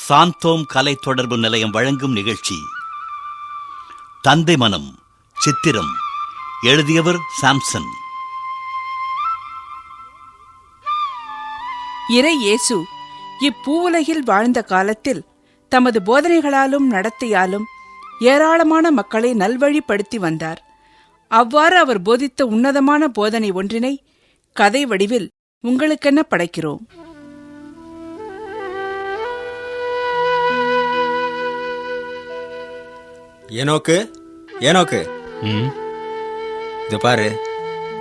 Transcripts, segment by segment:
சாந்தோம் கலை தொடர்பு நிலையம் வழங்கும் நிகழ்ச்சி தந்தை மனம். சித்திரம் எழுதியவர் சாம்சன். இறை இயேசு இப்பூவுலகில் வாழ்ந்த காலத்தில் தமது போதனைகளாலும் நடத்தையாலும் ஏராளமான மக்களை நல்வழிப்படுத்தி வந்தார். அவ்வாறு அவர் போதித்த உன்னதமான போதனை ஒன்றினை கதை வடிவில் உங்களுக்கென படைக்கிறோம். ஏனோக்கு இது பாரு,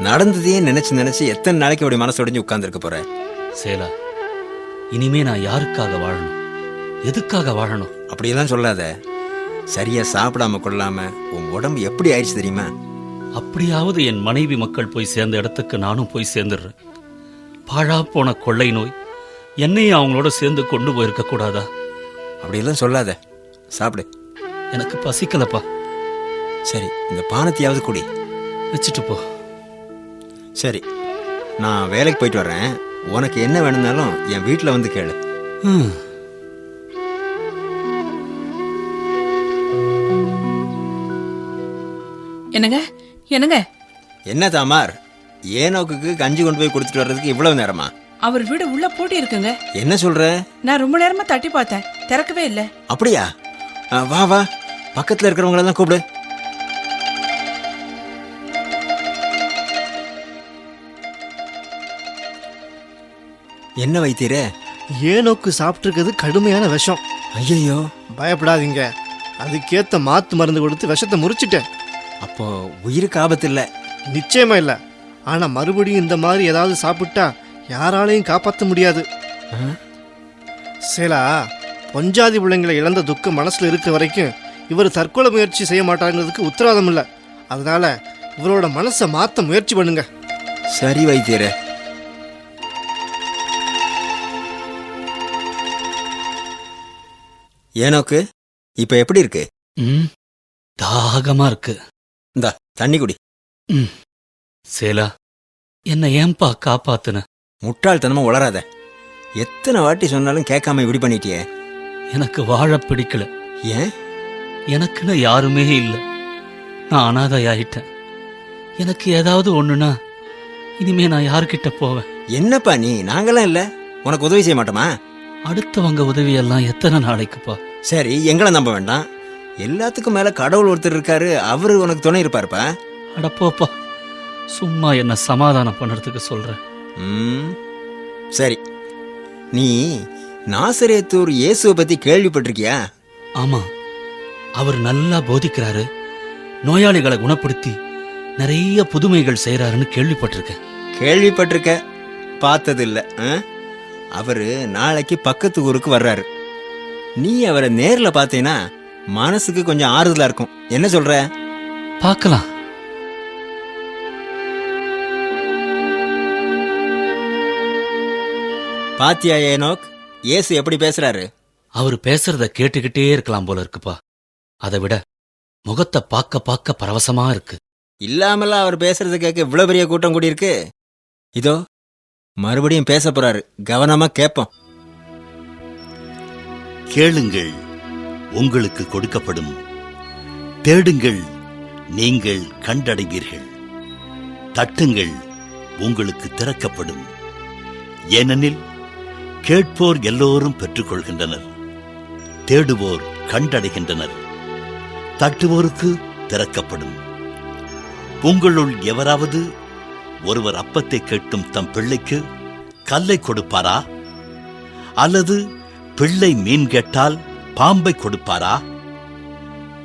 நடந்ததையே நினைச்சு எத்தனை நாளைக்கு அப்படி மனசு உடைஞ்சு உட்கார்ந்துருக்க போற? சேலா, இனிமே நான் யாருக்காக வாழணும், எதுக்காக வாழணும்? அப்படியெல்லாம் சொல்லாத. சரியா சாப்பிடாம கொள்ளாம உன் உடம்பு எப்படி ஆயிடுச்சு தெரியுமா? அப்படியாவது என் மனைவி மக்கள் போய் சேர்ந்த இடத்துக்கு நானும் போய் சேர்ந்துடுறேன். பாழா போன கொள்ளை நோய் என்னையும் அவங்களோட சேர்ந்து கொண்டு போயிருக்க கூடாதா? அப்படியெல்லாம் சொல்லாத, சாப்பிடு. எனக்கு பசிக்கலப்பா. சரி, இந்த பானத்தையாவது குடி. வச்சுட்டு போ. சரி, நான் வேலைக்கு போயிட்டு வரேன். உனக்கு என்ன வேணும்னாலும் என் வீட்டில் வந்து கேளு. என்னங்க என்னங்க என்ன தாமார், ஏனோக்கு கஞ்சி கொண்டு போய் கொடுத்துட்டு வர்றதுக்கு இவ்வளவு நேரமா? அவர் வீடு உள்ள பூட்டி இருக்குங்க. என்ன சொல்ற? நான் ரொம்ப நேரமா தட்டி பார்த்தேன், திறக்கவே இல்ல. அப்படியா? வா வா, பக்கத்துல இருக்கிறவங்களெல்லாம் கூப்பிடு. என்ன வைத்தீரே? ஏனோக்கு சாப்பிட்டுருக்கிறது கடுமையான விஷம். ஐயோ, பயப்படாதீங்க, அதுக்கேத்த மாத்து மருந்து கொடுத்து விஷத்தை முறிச்சிட்டேன். அப்போ உயிருக்கு ஆபத்து இல்லை? நிச்சயமா இல்லை. ஆனா மறுபடியும் இந்த மாதிரி ஏதாவது சாப்பிட்டா யாராலையும் காப்பாற்ற முடியாது. சேலா, பொஞ்சாதி பிள்ளைங்களை இழந்த துக்கம் மனசுல இருக்கிற வரைக்கும் இவர் தற்கொலை முயற்சி செய்ய மாட்டாங்கிறதுக்கு உத்தரவாதம் இல்லை. அதனால இவரோட மனசை மாற்ற முயற்சி பண்ணுங்க. சரி வைத்தியரே. ஏனோக்கு இப்ப எப்படி இருக்கு? தாகமா இருக்கு. இந்தா தண்ணி குடி. சேலா, என்ன ஏன்பா காப்பாத்துன? முட்டாள்தனமா உளராத. எத்தனை வாட்டி சொன்னாலும் கேட்காம இப்படி பண்ணிட்டியே. எனக்கு வாழ பிடிக்கல. ஏன்? எனக்குன்னு யாருமே இல்லை. நான் அனாதையாயிட்டேன். எனக்கு ஏதாவது ஒண்ணுனா இனிமே நான் யாருக்கிட்ட போவேன்? என்னப்பா நீ, நாங்கெல்லாம் இல்ல, உனக்கு உதவி செய்ய மாட்டோமா? அடுத்தவங்க உதவியெல்லாம் எத்தனை நாளைக்குப்பா? சரி, எங்களை நம்ப வேண்டாம். எல்லாத்துக்கும் மேல கடவுள் ஒருத்தர் இருக்காரு, அவரு உனக்கு துணை இருப்பாருப்பா. அடப்போப்பா, சும்மா என்ன சமாதானம் பண்றதுக்கு சொல்றேன். சரி, நீ நாசரேத்தூர் இயேசுவை பத்தி கேள்விப்பட்டிருக்கியா? ஆமா, அவர் நல்லா போதிக்கிறாரு, நோயாளிகளை குணப்படுத்தி நிறைய புதுமைகள் செய்யறாருன்னு கேள்விப்பட்டிருக்கேன். கேள்விப்பட்டிருக்க, பார்த்தது இல்ல. அவரு நாளைக்கு பக்கத்து ஊருக்கு வர்றாரு. நீ அவரை நேர்ல பார்த்தீனா மனசுக்கு கொஞ்சம் ஆறுதலா இருக்கும். என்ன சொல்ற? பார்க்கலாம். பாத்தியா ஏனோக், இயேசு எப்படி பேசுறாரு? அவர் பேசுறத கேட்டுக்கிட்டே இருக்கலாம் போல இருக்குப்பா. அதை விட முகத்தை பார்க்க பார்க்க பரவசமா இருக்கு. இல்லாமல அவர் பேசுறத கேட்க இவ்வளவு பெரிய கூட்டம் கூடி இருக்கு. இதோ மறுபடியும் பேச போறாரு, கவனமா கேட்போம். கேளுங்கள், உங்களுக்கு கொடுக்கப்படும். தேடுங்கள், நீங்கள் கண்டடைவீர்கள். தட்டுங்கள், உங்களுக்கு திறக்கப்படும். ஏனெனில் கேட்போர் எல்லோரும் பெற்றுக்கொள்கின்றனர், தேடுவோர் கண்டடைகின்றனர், தட்டுவோருக்கு திறக்கப்படும். உங்களுள் எவராவது ஒருவர் அப்பத்தை கேட்டும் தம் பிள்ளைக்கு கல்லை கொடுப்பாரா? அல்லது பிள்ளை மீன் கேட்டால் பாம்பை கொடுப்பாரா?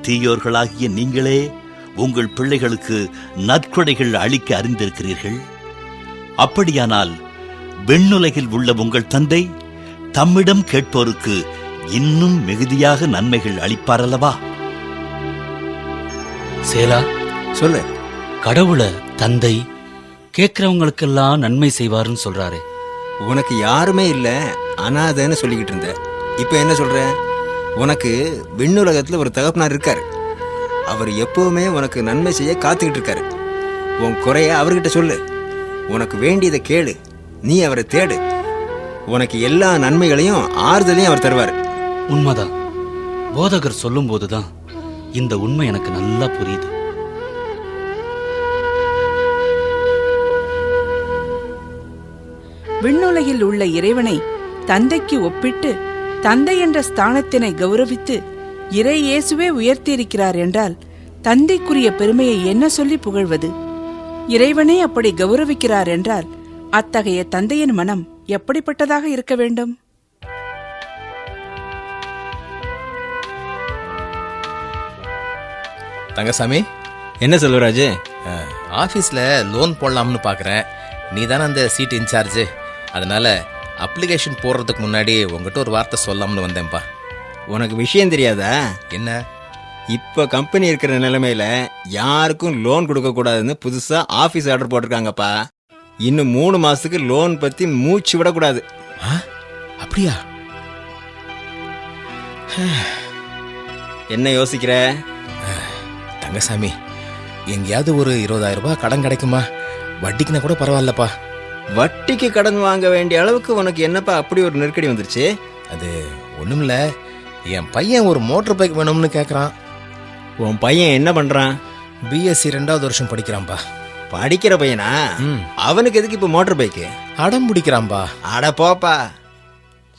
தீயோர்களாகிய நீங்களே உங்கள் பிள்ளைகளுக்கு நற்கொடைகள் அளிக்க அறிந்திருக்கிறீர்கள். அப்படியானால் விண்ணுலகில் உள்ள உங்கள் தந்தை தம்மிடம் கேட்போருக்கு இன்னும் மிகுதியாக நன்மைகள் அளிப்பாரல்லவா? சேலா, சொல்லு. கடவுளை தந்தை கேட்கிறவங்களுக்கெல்லாம் நன்மை செய்வாருன்னு சொல்றாரு. உனக்கு யாருமே இல்ல, அனாதைன்னு சொல்லிக்கிட்டு இருந்த. இப்ப என்ன சொல்ற? உனக்கு விண்ணுலகத்துல ஒரு தகப்பனார் இருக்காரு. அவர் எப்பவுமே உனக்கு நன்மை செய்ய காத்துக்கிட்டு இருக்காரு. உன் குறைய அவர்கிட்ட சொல்லு. உனக்கு வேண்டியதை கேளு, நீ அவரை தேடு. உனக்கு எல்லா நன்மைகளையும் ஆறுதலையும் அவர் தருவார். உண்மைதான். போதகர் சொல்லும்போதுதான் இந்த உண்மை எனக்கு நல்லா புரியுது. விண்ணுலகில் உள்ள இறைவனை தந்தைக்கு ஒப்பிட்டு தந்தை என்ற ஸ்தானத்தினை கௌரவித்து இறை இயேசுவே உயர்த்தியிருக்கிறார் என்றால் தந்தைக்குரிய பெருமையை என்ன சொல்லி புகழ்வது? இறைவனே அப்படி கௌரவிக்கிறார் என்றால் அத்தகைய தந்தையின் மனம் எப்படிப்பட்டதாக இருக்க வேண்டும்? தங்கசாமி, என்ன செல்வராஜ்? ஆஃபீஸில் லோன் போடலாம்னு பார்க்குறேன். நீ தானே அந்த சீட் இன்சார்ஜு. அதனால் அப்ளிகேஷன் போடுறதுக்கு முன்னாடி உங்ககிட்ட ஒரு வார்த்தை சொல்லாம்னு வந்தேன்ப்பா. உனக்கு விஷயம் தெரியாதா? என்ன? இப்போ கம்பெனி இருக்கிற நிலைமையில யாருக்கும் லோன் கொடுக்கக்கூடாதுன்னு புதுசாக ஆஃபீஸ் ஆர்டர் போட்டிருக்காங்கப்பா. இன்னும் 3 மாதத்துக்கு லோன் பற்றி மூச்சு விடக்கூடாது. அப்படியா? என்ன யோசிக்கிற? தங்கசாமி, எங்கேயாவது ஒரு 20,000 ரூபாய் கடன் கிடைக்குமா? வட்டிக்குன்னா கூட பரவாயில்லப்பா. வட்டிக்கு கடன் வாங்க வேண்டிய அளவுக்கு உனக்கு என்னப்பா அப்படி ஒரு நெருக்கடி வந்துருச்சு? அது ஒன்றுமில்ல, என் பையன் ஒரு மோட்டர் பைக் வேணும்னு கேட்குறான். உன் பையன் என்ன பண்ணுறான்? பிஎஸ்சி 2வது வருஷம் படிக்கிறான்பா. படிக்கிற பையனா? அவனுக்கு எதுக்கு இப்போ மோட்டர் பைக்கு? அடம் பிடிக்கிறான்பா. அட போப்பா,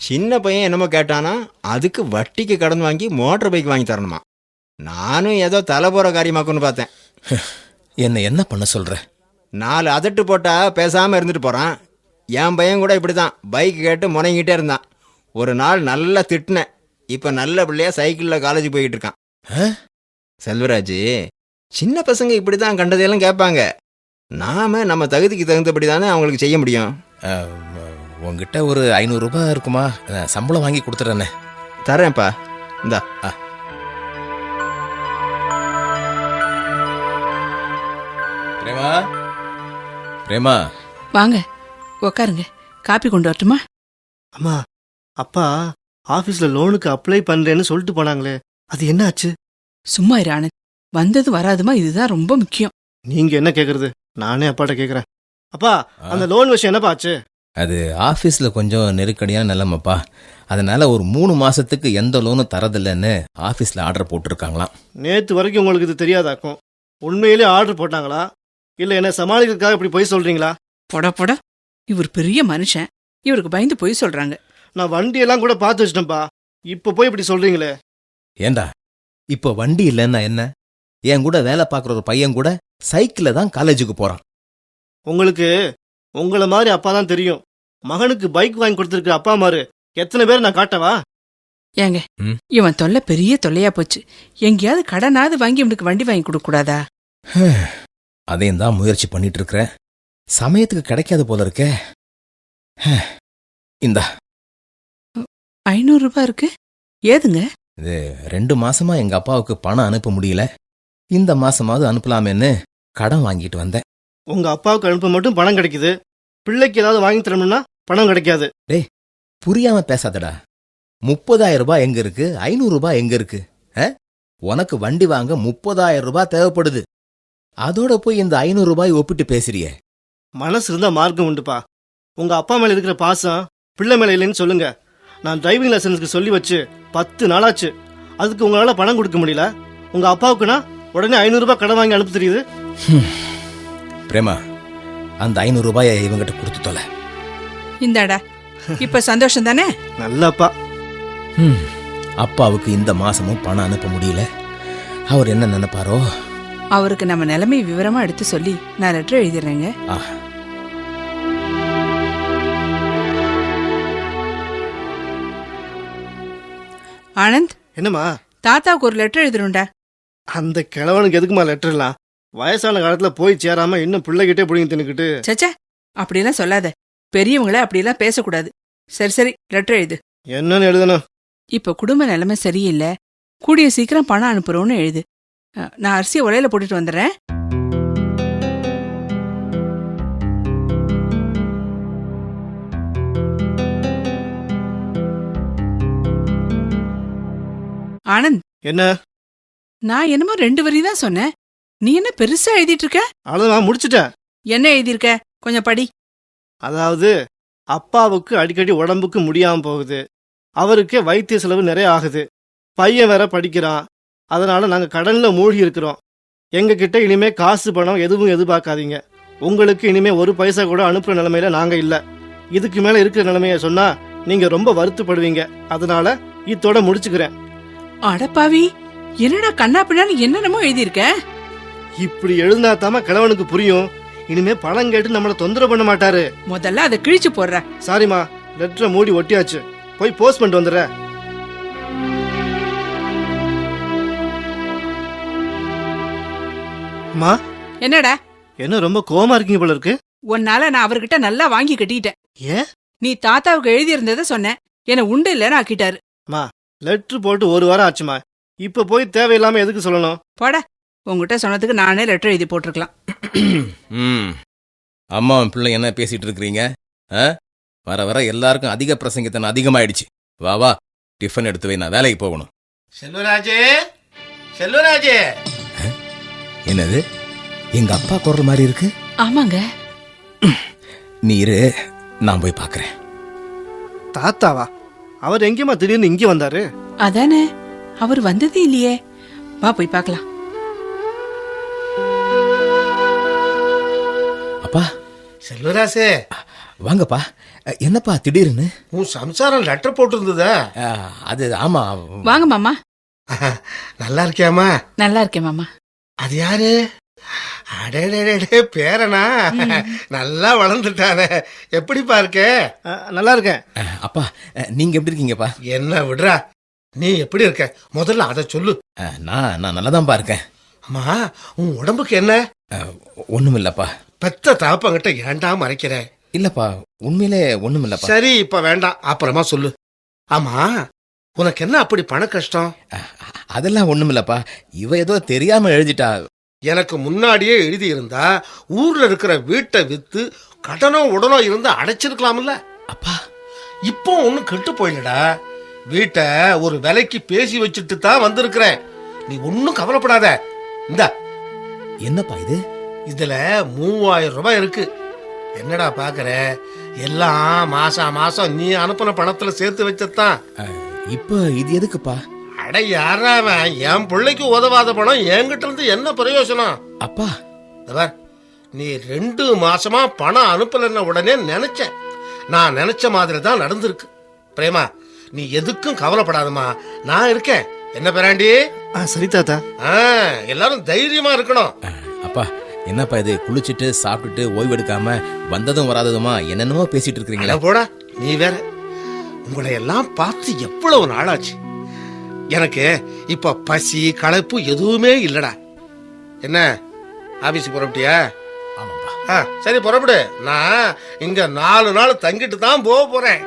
சின்ன பையன் என்னமோ கேட்டானா அதுக்கு வட்டிக்கு கடன் வாங்கி மோட்டர் பைக் வாங்கி தரணுமா? நானும் ஏதோ தலை போகிற காரியமாக்குன்னு பார்த்தேன். என்ன பண்ண சொல்கிற? 4 அதட்டு போட்டா பேசாமல் இருந்துட்டு போகிறான். என் பையன் கூட இப்படி தான் பைக் கேட்டு முனைங்கிட்டே இருந்தான். ஒரு நாள் நல்லா திட்டினேன். இப்போ நல்ல பிள்ளையா சைக்கிளில் காலேஜ் போய்கிட்டு இருக்கான். செல்வராஜ், சின்ன பசங்க இப்படி தான் கண்டதையெல்லாம் கேட்பாங்க. நாம நம்ம தகுதிக்கு தகுந்தபடி தானே அவங்களுக்கு செய்ய முடியும். உங்ககிட்ட ஒரு 500 ரூபாய் இருக்குமா? சம்பளம் வாங்கி கொடுத்துட்றேண்ணே. தரேன்ப்பா, இந்தா. பிரேமா, பிரேமா, வாங்க உக்காருங்க. காப்பி கொண்டு வரட்டுமா? அம்மா, அப்பா ஆஃபீஸில் லோனுக்கு அப்ளை பண்ணுறேன்னு சொல்லிட்டு போனாங்களே, அது என்ன ஆச்சு? சும்மா இரு ஆனந்த். வந்தது வராதுமா இதுதான் ரொம்ப முக்கியம். நீங்கள் என்ன கேட்குறது? நானே அப்பாட்ட கேட்குறேன். அப்பா, அந்த லோன் விஷயம் என்னப்பா ஆச்சு? அது ஆஃபீஸில் கொஞ்சம் நெருக்கடியான நிலைமைப்பா. அதனால ஒரு 3 மாசத்துக்கு எந்த லோனும் தரதில்லைன்னு ஆஃபீஸில் ஆர்டர் போட்டிருக்காங்களாம். நேற்று வரைக்கும் உங்களுக்கு இது தெரியாதாக்கும். உண்மையிலே ஆர்டர் போட்டாங்களா இல்லை என்ன சமாளிக்கிறதுக்காக இப்படி போய் சொல்கிறீங்களா? போட இவர் பெரிய மனுஷன், இவருக்கு பயந்து போய் சொல்றாங்க. நான் வண்டியெல்லாம் கூட பார்த்து வச்சிட்டேன்ப்பா. இப்போ போய் இப்படி சொல்கிறீங்களே. ஏண்டா, இப்போ வண்டி இல்லைன்னா என்ன? என் கூட வேலை பார்க்குற ஒரு பையன் கூட சைக்கிளில் தான் காலேஜுக்கு போகிறான். உங்களுக்கு உங்களை மாதிரி அப்பா தான் தெரியும். மகனுக்கு பைக் வாங்கி கொடுத்துருக்க அப்பா மாரு எத்தனை பேர் நான் காட்டவா? ஏங்க, இவன் தொல்லை பெரிய தொல்லையா போச்சு. எங்கேயாவது கடனாவது வாங்கி இவனுக்கு வண்டி வாங்கி கொடுக்க கூடாதா? அதையும் தான் முயற்சி பண்ணிட்டு இருக்கிறேன். சமயத்துக்கு கிடைக்காது போல இருக்கே. இந்தா 500 ரூபாய் இருக்கு. ஏதுங்க? இது 2 மாசமா எங்க அப்பாவுக்கு பணம் அனுப்ப முடியல. இந்த மாசமாவது அனுப்பலாமேன்னு கடன் வாங்கிட்டு வந்தேன். உங்க அப்பாவுக்கு அனுப்ப மட்டும் பணம் கிடைக்குது, பிள்ளைக்கு ஏதாவது வாங்கி தரணும்னா பணம் கிடைக்காது. டேய், புரியாம பேசாதடா. 30,000 ரூபாய் எங்க இருக்கு? 500 ரூபாய் எங்க இருக்கு? உனக்கு வண்டி வாங்க 30,000 ரூபாய் தேவைப்படுது. அதோட போய் இந்த 500 ரூபாய் ஒப்பிட்டு பேசுறியே. மனசு இருந்தா மார்க்கம் உண்டுப்பா. உங்க அப்பா மேல இருக்கிற பாசம் பிள்ளை மேல இல்லைன்னு சொல்லுங்க. நான் டிரைவிங் லைசன்ஸ்க்கு சொல்லி வச்சு 10 நாளாச்சு. அதுக்கு உங்களால பணம் கொடுக்க முடியல. உங்க அப்பாவுக்குன்னா உடனே 500 ரூபாய் கடன் வாங்கி அனுப்ப தெரியுது. பிரேமா, அந்த 500 ரூபாயை இவங்கிட்ட கொடுத்து தொலை. இந்தாடா, இப்ப சந்தோஷம் தானே? நல்ல அப்பா. அப்பாவுக்கு இந்த மாசமும் பணம் அனுப்ப முடியல. அவர் என்ன நினைப்பாரோ? அவருக்கு நம்ம நிலைமை விவரமா எடுத்து சொல்லி நான் லெட்டர் எழுதிடுறேங்க. ஆனந்த், என்னம்மா? தாத்தாவுக்கு ஒரு லெட்டர் எழுதுறோம்டா. அந்த கிழவனுக்கு எதுக்குமா லெட்டர் எல்லாம்? வயசான காலத்துல போய் சேராம இன்னும் பிள்ளைகிட்டே பிடிங்கி தின்னுக்கிட்டு. சச்சா, அப்படியெல்லாம் சொல்லாத. பெரியவங்கள அப்படியெல்லாம் பேசக்கூடாது. சரி லெட்டர் எழுது. என்னன்னு எழுதணும்? இப்ப குடும்ப நிலைமை சரியில்லை, கூடிய சீக்கிரம் பணம் அனுப்புறோன்னு எழுது. நான் அரிசியை உலையில போட்டுட்டு வந்துடுறேன். ஆனந்த், என்ன? நான் என்னமோ 2 வரி தான் சொன்னேன். நீ என்ன பெருசா எழுதிட்டு இருக்க? அவ்வளவுதான், முடிச்சுட்டேன். என்ன எழுதியிருக்க? கொஞ்சம் படி. அதாவது அப்பாவுக்கு அடிக்கடி உடம்புக்கு முடியாம போகுது. அவருக்கே வைத்திய செலவு நிறைய ஆகுது. பையன் வேற படிக்கிறான். அதனால நாங்க கடன்ல மூழ்கி இருக்கிறோம். எங்க கிட்ட இனிமே காசு பணம் எதுவும் எதிர்பார்க்காதீங்க. உங்களுக்கு இனிமே ஒரு பைசா கூட அனுப்புற நிலைமையில நாங்க இல்ல. இதுக்கு மேல இருக்கிற நிலைமைய சொன்னா நீங்க ரொம்ப வருத்தப்படுவீங்க. அதனால இத்தோட முடிச்சுக்கிறேன். அடப்பாவி, என்னடா கண்ணா பின்னான்னு என்னென்னமோ எழுதியிருக்க? இப்படி எழுந்தாத்தாம கிழவனுக்கு புரியும். இனிமே பணம் கேட்டு நம்மள தொந்தரவு பண்ண மாட்டாரு. முதல்ல அதை கிழிச்சு போடுற. சாரிம்மா, லெட்டரை மூடி ஒட்டியாச்சு. போய் போஸ்ட் பண்ணிட்டு வந்துடுற. அம்மா, என்னடா என்ன ரொம்ப கோவமா இருக்கீங்க போல இருக்கு. உன்னால நான் அவர்கிட்ட நல்லா வாங்கி கட்டிட்டேன். ஏன்? நீ தாத்தாவுக்கு எழுதியிருந்ததை சொன்னேன், என்ன உண்டு இல்லைன்னு ஆக்கிட்டாரு. லெட்டர் போட்டு 1 வாரம் ஆச்சுமா. இப்ப போய் தேவையில்லாம எதுக்கு சொல்லணும்? போட, உங்ககிட்ட சொன்னதுக்கு நானே லெட்டர் எழுதி போட்டிருக்கலாம். அம்மாவும் பிள்ளை என்ன பேசிட்டு இருக்கிறீங்க? வர வர எல்லாருக்கும் அதிக பிரசங்கத்தனை அதிகமாயிடுச்சு. வா வா, டிஃபன் எடுத்து வை, நான் வேலைக்கு போகணும். செல்வராஜே, செல்வராஜே. என்னது, எங்க அப்பா குரல் மாதிரி இருக்கு? ஆமாங்க. நீ இரு, நான் போய் பாக்குறேன். தாத்தாவா? அவர் எங்கேயுமா திடீர்னு இங்கே வந்தாரு? அதானே, அவர் வந்ததே இல்லையே. வா போய் பார்க்கலாம். அப்பா. செல்வராஜே, வாங்கப்பா. என்னப்பா திடீர்னு? உன் சம்சாரம் லெட்டர் போட்டிருந்ததா? அது ஆமா. வாங்க மாமா. நல்லா இருக்கியாமா? நல்லா இருக்கேன் மாமா. அது யாரு? அடே பேரனா? நல்லா வளர்ந்துட்டானே. எப்படிப்பா இருக்க? நல்லா இருக்கேன். அப்பா, நீங்க எப்படி இருக்கீங்கப்பா? என்ன விடுறா, நீ எப்படி இருக்க முதல்ல அதை சொல்லு. நான் நல்லதான்பா இருக்கேன். அம்மா, உன் உடம்புக்கு என்ன? ஒண்ணும் இல்லப்பா. பெத்த தாப்பங்கிட்ட ஏன்டா மறைக்கிற? இல்லப்பா, உண்மையிலே ஒண்ணும் இல்லப்பா. சரி, இப்ப வேண்டாம், அப்புறமா சொல்லு. ஆமா, உனக்கு என்ன அப்படி பண கஷ்டம்? அதெல்லாம் ஒண்ணும் இல்லப்பா. இவ ஏதோ தெரியாம எழுதிட்டா. எனக்கு முன்னாடியே எழுதி இருந்தா ஊர்ல இருக்கிற வீட்டை வித்து கடனோ உடனோ இருந்து அடைச்சிருக்கலாம்ல. அப்பா, இப்போ ஒன்னும் கெட்டு போயிடா. வீட்டை ஒரு விலைக்கு பேசி வச்சுட்டு தான் வந்திருக்கிறேன். நீ ஒன்னும் கவலைப்படாத. இந்த என்னப்பா இது? இதுல 3000 ரூபாய் இருக்கு. என்னடா பாக்குற? எல்லாம் மாசம் நீ அனுப்பின பணத்துல சேர்த்து வச்சதான். இப்ப இது எதுக்குப்பா? அட யாராவன், என் பிள்ளைக்கு உதவாத பணம் என்கிட்ட இருந்து என்ன பிரயோஜனம்? அப்பா, நீ 2 மாசமா பணம் அனுப்பலன்ன உடனே நினைச்சேன். நான் நினைச்ச மாதிரி தான் நடந்திருக்கு. பிரேமா, நீ எதுக்கும் கவலைப்படாதமா, நான் இருக்கேன். என்ன பேராண்டி? சரி தாத்தா. எல்லாரும் தைரியமா இருக்கணும். அப்பா, என்னப்பா இது, குளிச்சுட்டு சாப்பிட்டுட்டு ஓய்வு எடுக்காம வந்ததும் வராததுமா என்னென்னமோ பேசிட்டு இருக்கீங்களா? போடா, நீ வேற. உங்களை எல்லாம் பார்த்து எவ்வளவு நாளாச்சு. எனக்கு இப்ப பசி களைப்பு எதுவுமே இல்லடா. என்ன, ஆபீஸுக்கு புறப்பட்டியா? ஆமாப்பா. சரி, புறப்படு. நான் இங்க 4 நாள் தங்கிட்டு தான் போக போறேன்.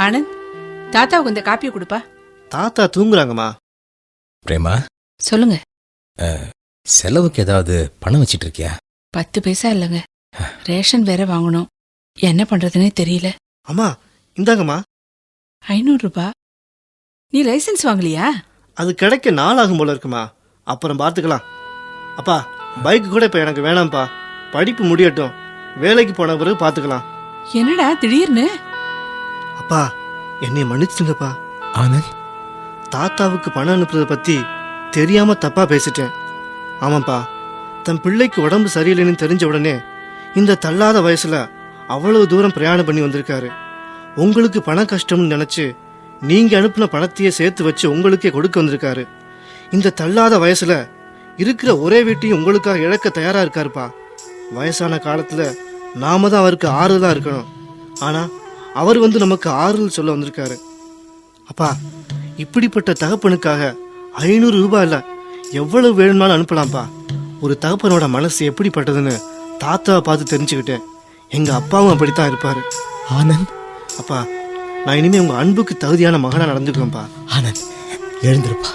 ஆனந்த், தாத்தாவுக்கு இந்த காப்பியை கொடுப்பா. தாத்தா தூங்குறாங்கம்மா. பிரேமா, சொல்லுங்க. செலவுக்கு ஏதாவது பணம் வச்சிட்டு இருக்கியா? 10 பைசா இல்லைங்க. ரேஷன் வேற வாங்கணும். என்ன பண்றதுன்னே தெரியல. அம்மா, இந்தாங்கம்மா. 500 ரூபாய். நீ லைசன்ஸ் வாங்கலையா? அது கிடைக்க நாள் ஆகும் போல இருக்குமா. அப்புறம் பார்த்துக்கலாம். அப்பா, பைக் கூட இப்ப எனக்கு வேணாம்ப்பா. படிப்பு முடியட்டும், வேலைக்கு போன பிறகு பார்த்துக்கலாம். என்னடா திடீர்னு? அப்பா, என்னை மன்னிச்சுங்கப்பா. ஆனந்த், தாத்தாவுக்கு பணம் அனுப்புறத பத்தி தெரியாம தப்பா பேசிட்டேன். ஆமாப்பா, தன் பிள்ளைக்கு உடம்பு சரியில்லைன்னு தெரிஞ்ச உடனே இந்த தள்ளாத வயசுல அவ்வளவு தூரம் பிரயாணம் பண்ணி வந்திருக்காரு. உங்களுக்கு பண கஷ்டம்னு நினைச்சு நீங்க அனுப்பின பணத்தையே சேர்த்து வச்சு உங்களுக்கே கொடுக்க வந்திருக்காரு. இந்த தள்ளாத வயசுல இருக்கிற ஒரே வீட்டையும் உங்களுக்காக இழக்க தயாரா இருக்காருப்பா. வயசான காலத்துல நாம தான் அவருக்கு ஆறுதலா இருக்கணும். ஆனா அவர் நமக்கு ஆறுதல் சொல்ல வந்திருக்காரு. அப்பா, இப்படிப்பட்ட தகப்பனுக்காக 500 ரூபாய் இல்ல, எவ்வளவு வேணும்னாலும் அனுப்பலாம்ப்பா. ஒரு தகப்பனோட மனசு எப்படிப்பட்டதுன்னு தாத்தாவை பார்த்து தெரிஞ்சுக்கிட்டேன். எங்க அப்பாவும் அப்படித்தான் இருப்பாரு. ஆனந்த், அப்பா, நான் இனிமே உங்க அன்புக்கு தகுதியான மகனா நடந்துக்குவேன்ப்பா. ஆனந்த், எழுந்திருப்பா.